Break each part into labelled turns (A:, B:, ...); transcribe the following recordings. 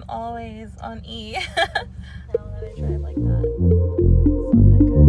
A: always on E.
B: No, let me try it like that. It's not that good.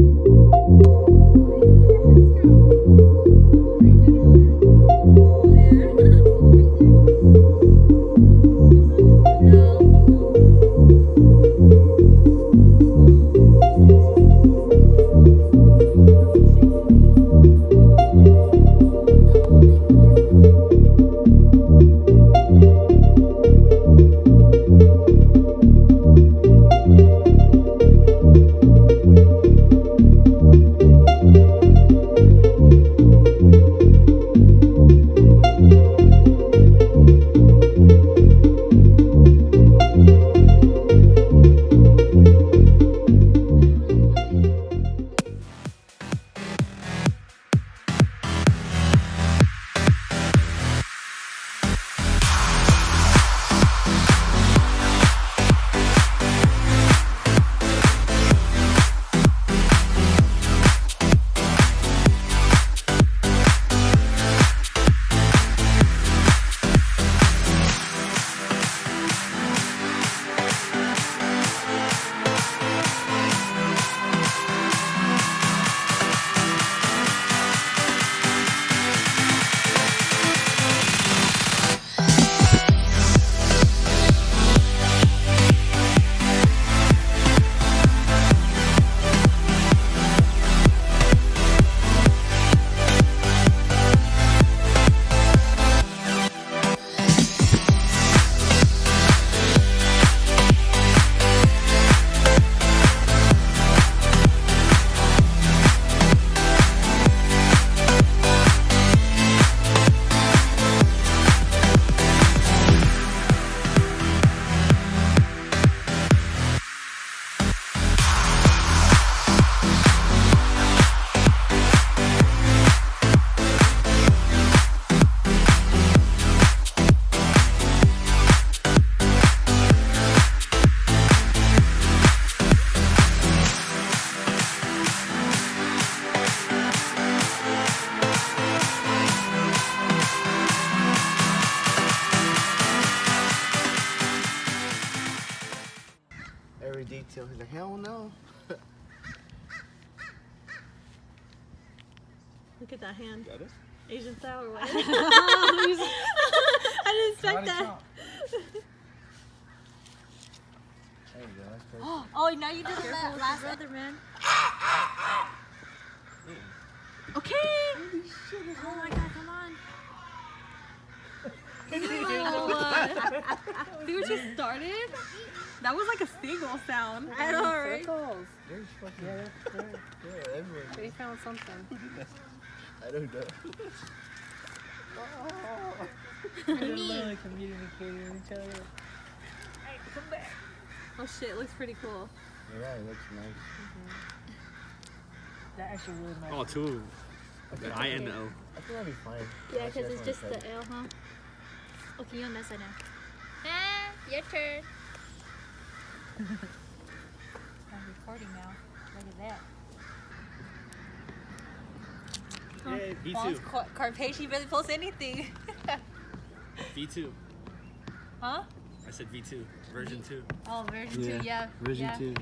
C: Every detail, he's like, hell no.
B: Look at that hand.
C: Got it?
B: Asian style or what? I didn't expect that.
C: There you go, that's perfect.
B: Oh, now you did the last brother, man. Okay. Oh my god, come on. See what you started? That was like a single sound. I know, right?
C: There's fucking, yeah, everywhere.
B: They found something.
C: I don't know.
D: Communicating with each other.
B: Hey, come back. Oh shit, it looks pretty cool.
C: Yeah, it looks nice.
D: That actually really nice.
E: Oh, two. The I and the O.
C: I think that'll be fine.
B: Yeah, because it's just the L, huh? Okay, you'll mess it now. Ah, your turn.
F: I'm recording now. Look at that.
E: Yay,
F: Mom's
E: V2.
F: card page, she really posts anything.
E: V2.
F: Huh?
E: I said V2. Version 2.
F: Oh, version 2, yeah.
E: Version
F: yeah.
E: 2.